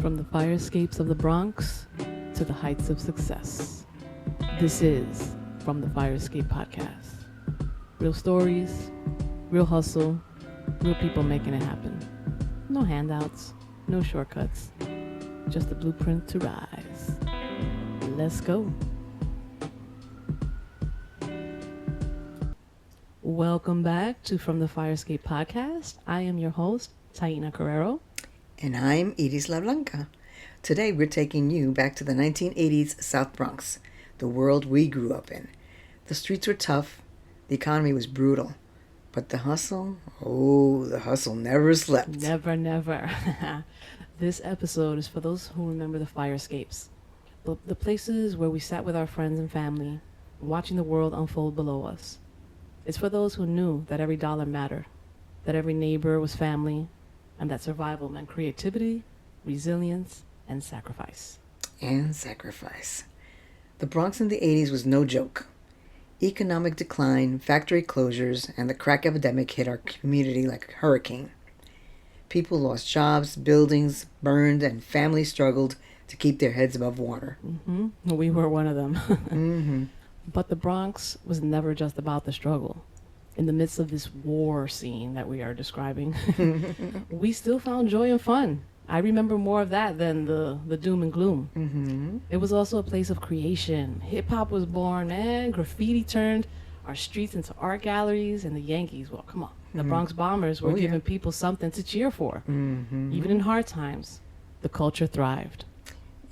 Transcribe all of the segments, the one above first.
From the fire escapes of the Bronx to the heights of success. This is From the Fire Escape Podcast. Real stories, real hustle, real people making it happen. No handouts, no shortcuts, just a blueprint to rise. Let's go. Welcome back to From the Fire Escape Podcast. I am your host, Taina Carrero. And I'm Blanca. Today we're taking you back to the 1980s South Bronx, the world we grew up in. The streets were tough, the economy was brutal, but the hustle never slept. Never. This episode is for those who remember the fire escapes. The places where we sat with our friends and family, watching the world unfold below us. It's for those who knew that every dollar mattered, that every neighbor was family, and that survival meant creativity, resilience, and sacrifice. The Bronx in the 80s was no joke. Economic decline, factory closures, and the crack epidemic hit our community like a hurricane. People lost jobs, buildings burned, and families struggled to keep their heads above water. Mm-hmm. We were one of them. Mm-hmm. But the Bronx was never just about the struggle. In the midst of this war scene that we are describing, we still found joy and fun. I remember more of that than the doom and gloom. Mm-hmm. It was also a place of creation. Hip-hop was born, man. Graffiti turned our streets into art galleries, and the Yankees, well, come on. The Bronx Bombers were giving people something to cheer for. Mm-hmm. Even in hard times, the culture thrived.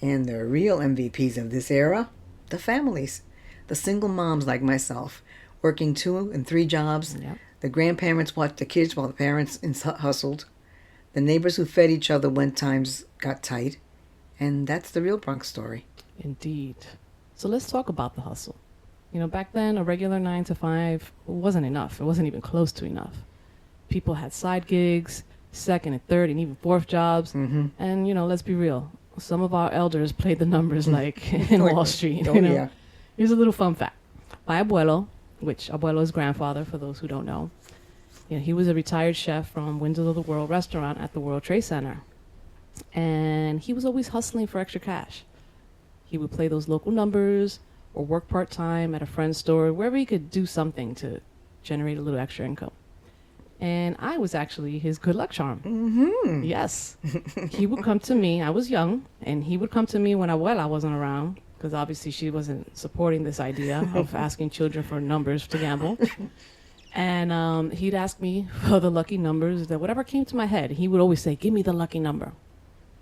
And the real MVPs of this era, the families. The single moms like myself, working 2 and 3 jobs. Yep. The grandparents watched the kids while the parents hustled. The neighbors who fed each other when times got tight. And that's the real Bronx story. Indeed. So let's talk about the hustle. You know, back then, a regular 9 to 5 wasn't enough. It wasn't even close to enough. People had side gigs, second and third and even fourth jobs. Mm-hmm. And, you know, let's be real. Some of our elders played the numbers like in Wall Street. Oh, you know? Yeah. Here's a little fun fact. My abuelo, which abuelo is grandfather for those who don't know, you know, he was a retired chef from Windows of the World restaurant at the World Trade Center. And he was always hustling for extra cash. He would play those local numbers or work part-time at a friend's store, wherever he could do something to generate a little extra income. And I was actually his good luck charm. Mm-hmm. Yes. He would come to me. I was young, and he would come to me when abuela wasn't around, because obviously she wasn't supporting this idea of asking children for numbers to gamble. And he'd ask me for the lucky numbers, that whatever came to my head. He would always say, give me the lucky number.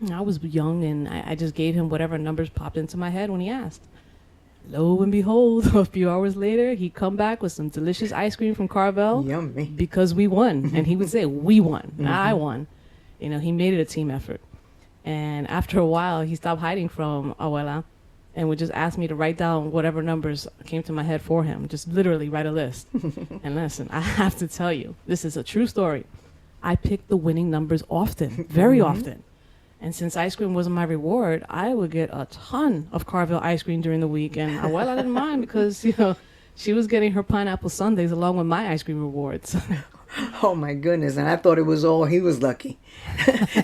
And I was young, and I just gave him whatever numbers popped into my head when he asked. Lo and behold, a few hours later, he'd come back with some delicious ice cream from Carvel. Yummy. Because we won. And he would say, we won. Mm-hmm. I won. You know, he made it a team effort. And after a while, he stopped hiding from abuela and would just ask me to write down whatever numbers came to my head for him. Just literally write a list. And listen, I have to tell you, this is a true story. I picked the winning numbers often, very often. And since ice cream wasn't my reward, I would get a ton of Carvel ice cream during the week. And I didn't mind because, you know, she was getting her pineapple sundaes along with my ice cream rewards. Oh, my goodness. And I thought it was all he was lucky.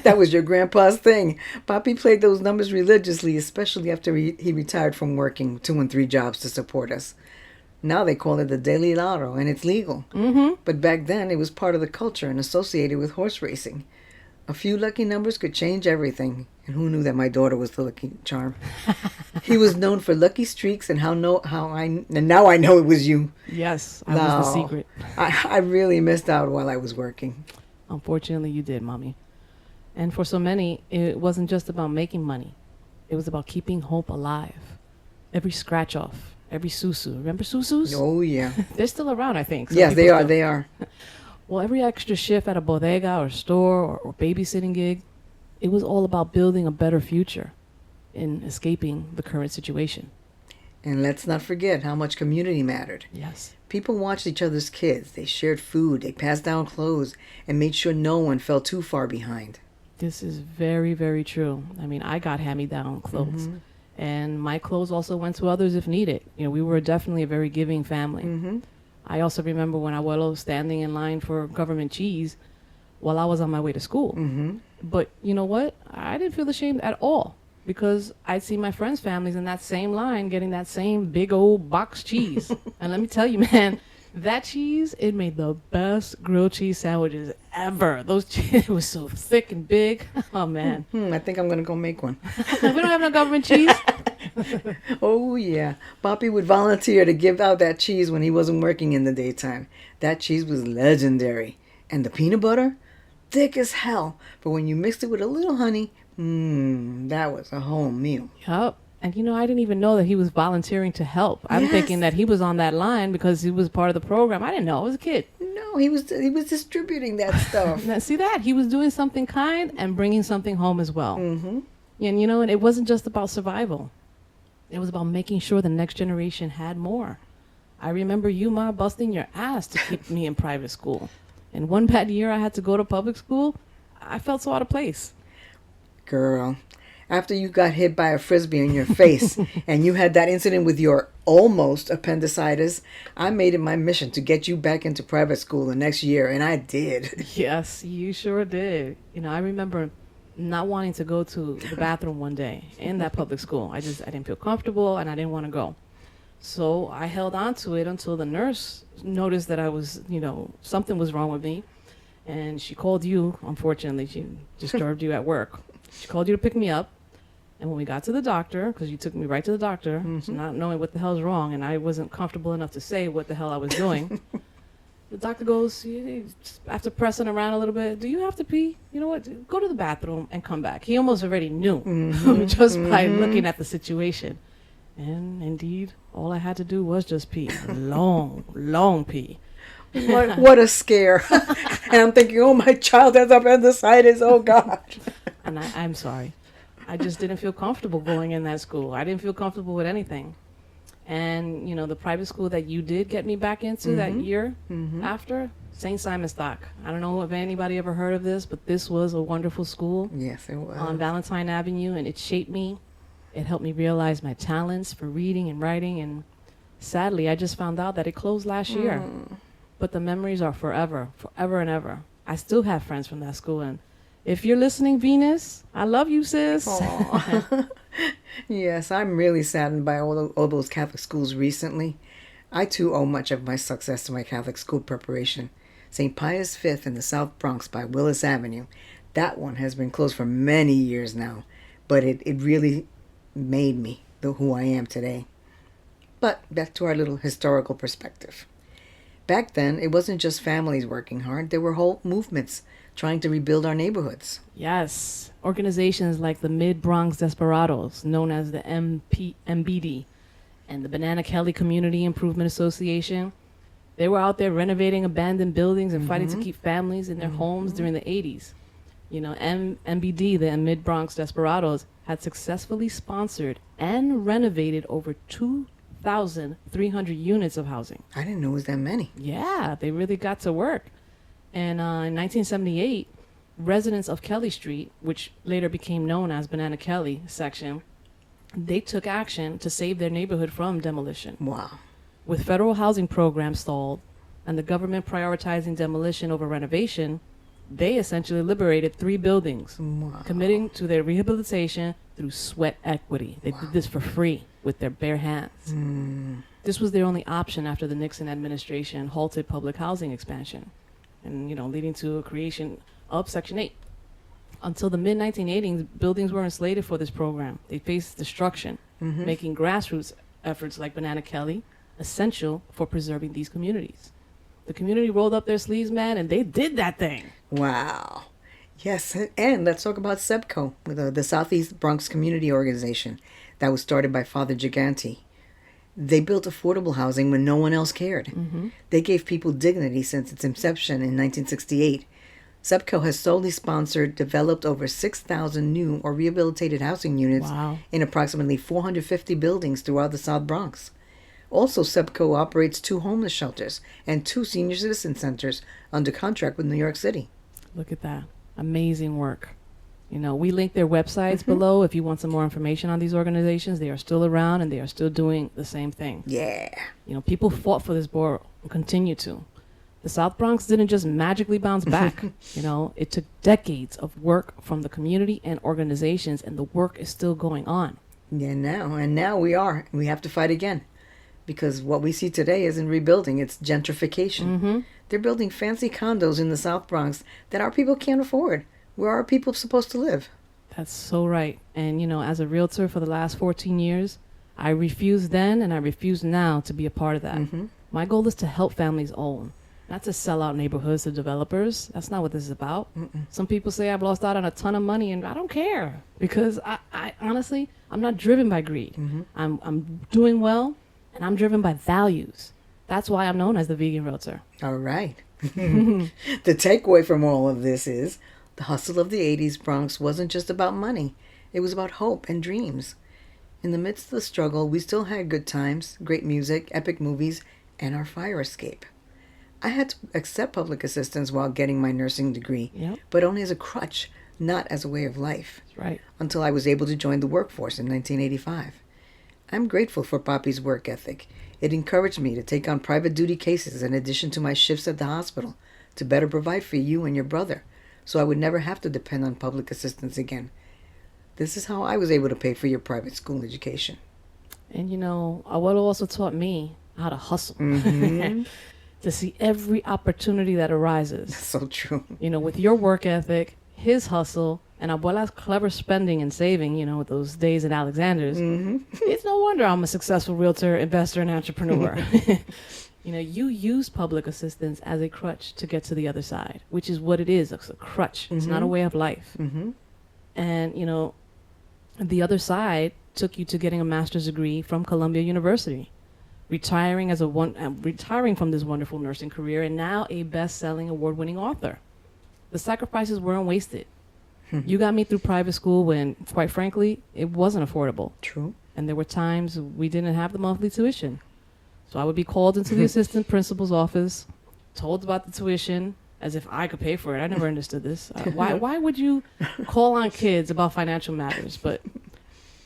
That was your grandpa's thing. Papi played those numbers religiously, especially after he retired from working 2 and 3 jobs to support us. Now they call it the Daily Lotto, and it's legal. Mm-hmm. But back then, it was part of the culture and associated with horse racing. A few lucky numbers could change everything. And who knew that my daughter was the lucky charm? He was known for lucky streaks, and now I know it was you. Yes, I was the secret. I really missed out while I was working. Unfortunately, you did, Mommy. And for so many, it wasn't just about making money. It was about keeping hope alive. Every scratch off, every susu. Remember susus? Oh, yeah. They're still around, I think. Yes, they are. Well, every extra shift at a bodega or store or babysitting gig, it was all about building a better future in escaping the current situation. And let's not forget how much community mattered. Yes. People watched each other's kids. They shared food. They passed down clothes and made sure no one fell too far behind. This is very, very true. I mean, I got hand-me-down clothes. Mm-hmm. And my clothes also went to others if needed. You know, we were definitely a very giving family. Mm-hmm. I also remember when abuelo was standing in line for government cheese, while I was on my way to school. Mm-hmm. But you know what? I didn't feel ashamed at all because I'd see my friends' families in that same line getting that same big old box cheese. And let me tell you, man, that cheese, it made the best grilled cheese sandwiches ever. Those cheese was so thick and big. Oh, man. I think I'm going to go make one. We don't have no government cheese. Oh, yeah. Poppy would volunteer to give out that cheese when he wasn't working in the daytime. That cheese was legendary. And the peanut butter? Thick as hell. But when you mixed it with a little honey, that was a home meal. Yup. And, you know, I didn't even know that he was volunteering to help. I'm Yes. thinking that he was on that line because he was part of the program. I didn't know. I was a kid. No, he was distributing that stuff. Now, see that? He was doing something kind and bringing something home as well. Mm-hmm. And, you know, and it wasn't just about survival. It was about making sure the next generation had more. I remember you, Ma, busting your ass to keep me in private school. And one bad year I had to go to public school, I felt so out of place. Girl, after you got hit by a frisbee in your face and you had that incident with your almost appendicitis, I made it my mission to get you back into private school the next year, and I did. Yes, you sure did. You know, I remember not wanting to go to the bathroom one day in that public school. I didn't feel comfortable and I didn't want to go. So I held on to it until the nurse noticed that I was, you know, something was wrong with me. And she called you, unfortunately. She disturbed you at work. She called you to pick me up. And when we got to the doctor, because you took me right to the doctor, not knowing what the hell's wrong, and I wasn't comfortable enough to say what the hell I was doing, the doctor goes, after pressing around a little bit, do you have to pee? You know what? Go to the bathroom and come back. He almost already knew just by looking at the situation. And indeed, all I had to do was just pee. Long pee. What a scare. And I'm thinking, oh, my child has appendicitis. Oh, God. And I'm sorry. I just didn't feel comfortable going in that school. I didn't feel comfortable with anything. And, you know, the private school that you did get me back into that year after, St. Simon's Stock. I don't know if anybody ever heard of this, but this was a wonderful school. Yes, it was. On Valentine Avenue, and it shaped me. It helped me realize my talents for reading and writing, and sadly, I just found out that it closed last year. But the memories are forever and ever. I still have friends from that school, and if you're listening, Venus, I love you, sis. Yes, I'm really saddened by all those Catholic schools recently. I, too, owe much of my success to my Catholic school preparation. St. Pius V in the South Bronx by Willis Avenue. That one has been closed for many years now, but it really made me who I am today. But back to our little historical perspective. Back then, it wasn't just families working hard. There were whole movements trying to rebuild our neighborhoods. Yes. Organizations like the Mid-Bronx Desperados, known as the MBD, and the Banana Kelly Community Improvement Association, they were out there renovating abandoned buildings and fighting to keep families in their homes during the 80s. You know, MBD, the Mid-Bronx Desperados, had successfully sponsored and renovated over 2,300 units of housing. I didn't know it was that many. Yeah, they really got to work. And in 1978, residents of Kelly Street, which later became known as Banana Kelly section, they took action to save their neighborhood from demolition. Wow. With federal housing programs stalled and the government prioritizing demolition over renovation, they essentially liberated 3 buildings, committing to their rehabilitation through sweat equity. They did this for free with their bare hands. This was their only option after the Nixon administration halted public housing expansion, and, you know, leading to a creation of Section 8. Until the mid-1980s, buildings weren't slated for this program. They faced destruction, making grassroots efforts like Banana Kelly essential for preserving these communities. The community rolled up their sleeves, man, and they did that thing. Wow. Yes, and let's talk about SEBCO, with the Southeast Bronx Community Organization that was started by Father Gigante. They built affordable housing when no one else cared. They gave people dignity since its inception in 1968. SEBCO has solely sponsored, developed over 6,000 new or rehabilitated housing units in approximately 450 buildings throughout the South Bronx. Also, SEBCO operates 2 homeless shelters and 2 senior citizen centers under contract with New York City. Look at that. Amazing work. You know, we link their websites below if you want some more information on these organizations. They are still around and they are still doing the same thing. Yeah. You know, people fought for this board and continue to. The South Bronx didn't just magically bounce back. It took decades of work from the community and organizations, and the work is still going on. Yeah, now we have to fight again, because what we see today isn't rebuilding, it's gentrification. Mm-hmm. They're building fancy condos in the South Bronx that our people can't afford. Where are people supposed to live? That's so right. And, as a realtor for the last 14 years, I refused then and I refuse now to be a part of that. Mm-hmm. My goal is to help families own, not to sell out neighborhoods to developers. That's not what this is about. Mm-mm. Some people say I've lost out on a ton of money, and I don't care, because I honestly, I'm not driven by greed. Mm-hmm. I'm doing well, and I'm driven by values. That's why I'm known as the vegan realtor. All right. The takeaway from all of this is the hustle of the 80s Bronx wasn't just about money. It was about hope and dreams. In the midst of the struggle, we still had good times, great music, epic movies, and our fire escape. I had to accept public assistance while getting my nursing degree, Yep. but only as a crutch, not as a way of life, That's right. until I was able to join the workforce in 1985. I'm grateful for Poppy's work ethic. It encouraged me to take on private duty cases in addition to my shifts at the hospital to better provide for you and your brother, so I would never have to depend on public assistance again. This is how I was able to pay for your private school education. And Abuelo also taught me how to hustle. Mm-hmm. To see every opportunity that arises. So true. With your work ethic, his hustle, and Abuela's clever spending and saving, with those days at Alexander's, Mm-hmm. it's no wonder I'm a successful realtor, investor, and entrepreneur. You use public assistance as a crutch to get to the other side, which is what it is. It's a crutch. It's not a way of life. Mm-hmm. And, the other side took you to getting a master's degree from Columbia University, retiring from this wonderful nursing career, and now a best-selling, award-winning author. The sacrifices weren't wasted. You got me through private school when, quite frankly, it wasn't affordable. True. And there were times we didn't have the monthly tuition. So I would be called into the assistant principal's office, told about the tuition, as if I could pay for it. I never understood this. Why would you call on kids about financial matters? But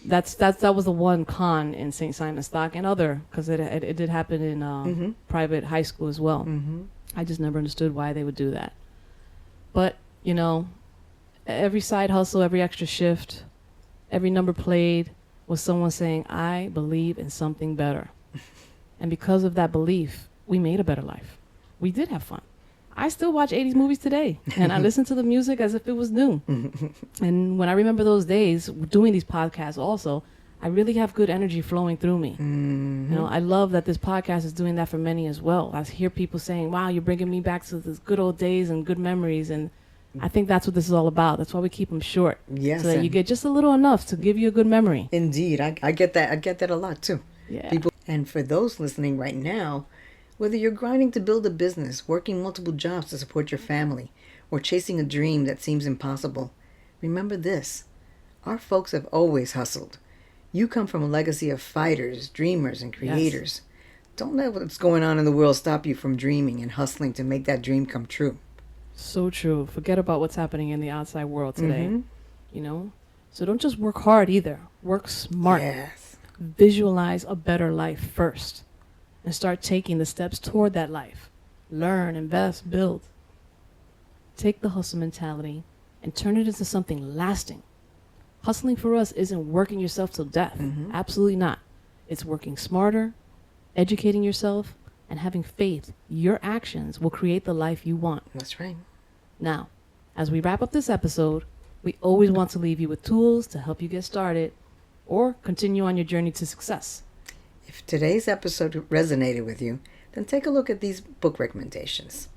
that was the one con in St. Simon Stock and other, because it did happen in private high school as well. Mm-hmm. I just never understood why they would do that. But, every side hustle, every extra shift, every number played was someone saying, I believe in something better. And because of that belief, we made a better life. We did have fun. I still watch 80s movies today, and I listen to the music as if it was new. And when I remember those days doing these podcasts also, I really have good energy flowing through me. Mm-hmm. I love that this podcast is doing that for many as well. I hear people saying, wow, you're bringing me back to the good old days and good memories. And I think that's what this is all about. That's why we keep them short. Yes. So that you get just a little enough to give you a good memory. Indeed. I get that. I get that a lot too. Yeah. And for those listening right now, whether you're grinding to build a business, working multiple jobs to support your family, or chasing a dream that seems impossible, remember this. Our folks have always hustled. You come from a legacy of fighters, dreamers, and creators. Yes. Don't let what's going on in the world stop you from dreaming and hustling to make that dream come true. So true. Forget about what's happening in the outside world today. So don't just work hard either. Work smart. Yes. Visualize a better life first. And start taking the steps toward that life. Learn, invest, build. Take the hustle mentality and turn it into something lasting. Hustling for us isn't working yourself till death. Mm-hmm. Absolutely not. It's working smarter, educating yourself, and having faith your actions will create the life you want. That's right. Now, as we wrap up this episode, we always want to leave you with tools to help you get started or continue on your journey to success. If today's episode resonated with you, then take a look at these book recommendations.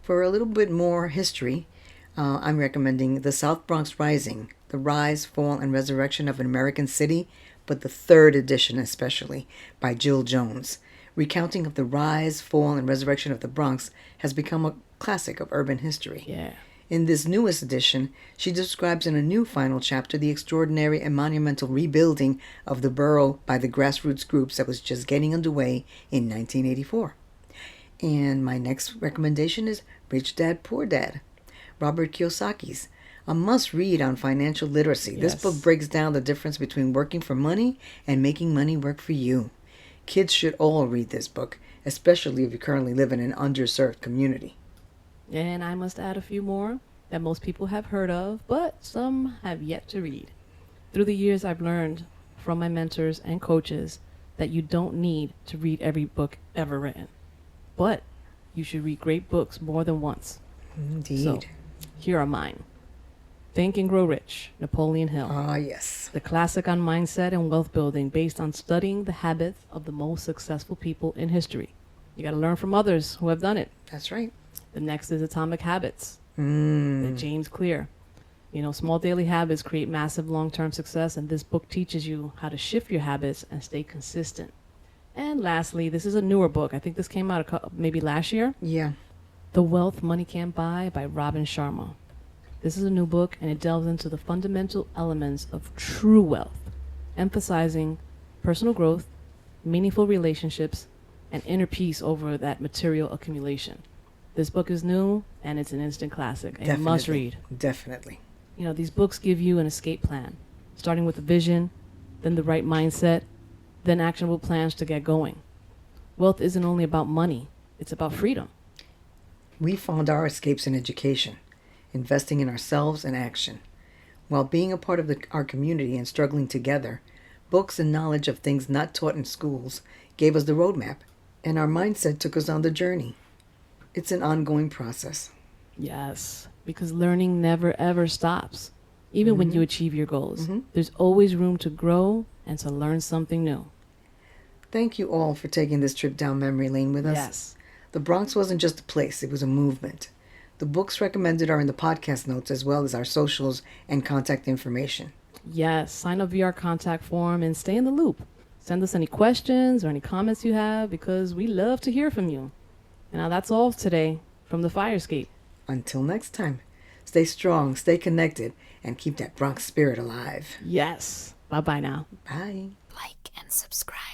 For a little bit more history, I'm recommending The South Bronx Rising, The Rise, Fall, and Resurrection of an American City, but the third edition especially, by Jill Jones. Recounting of the rise, fall, and resurrection of the Bronx has become a classic of urban history. Yeah. In this newest edition, she describes in a new final chapter the extraordinary and monumental rebuilding of the borough by the grassroots groups that was just getting underway in 1984. And my next recommendation is Rich Dad, Poor Dad, Robert Kiyosaki's, a must-read on financial literacy. Yes. This book breaks down the difference between working for money and making money work for you. Kids should all read this book, especially if you currently live in an underserved community. And I must add a few more that most people have heard of, but some have yet to read. Through the years, I've learned from my mentors and coaches that you don't need to read every book ever written, but you should read great books more than once. Indeed. So, here are mine. Think and Grow Rich, Napoleon Hill. Ah, yes. The classic on mindset and wealth building based on studying the habits of the most successful people in history. You got to learn from others who have done it. That's right. The next is Atomic Habits, the James Clear. You know, small daily habits create massive long-term success, and this book teaches you how to shift your habits and stay consistent. And lastly, this is a newer book. I think this came out maybe last year. Yeah. The Wealth Money Can't Buy by Robin Sharma. This is a new book, and it delves into the fundamental elements of true wealth, emphasizing personal growth, meaningful relationships, and inner peace over that material accumulation. This book is new, and it's an instant classic. A must read. Definitely. You know, these books give you an escape plan, starting with a vision, then the right mindset, then actionable plans to get going. Wealth isn't only about money, it's about freedom. We found our escapes in education, investing in ourselves and action. While being a part of our community and struggling together, books and knowledge of things not taught in schools gave us the roadmap, and our mindset took us on the journey. It's an ongoing process. Yes, because learning never ever stops. Even when you achieve your goals, there's always room to grow and to learn something new. Thank you all for taking this trip down memory lane with us. Yes. The Bronx wasn't just a place, it was a movement. The books recommended are in the podcast notes as well as our socials and contact information. Yes, sign up via our contact form and stay in the loop. Send us any questions or any comments you have because we love to hear from you. And now that's all today from the Fire Escape. Until next time, stay strong, stay connected, and keep that Bronx spirit alive. Yes. Bye-bye now. Bye. Like and subscribe.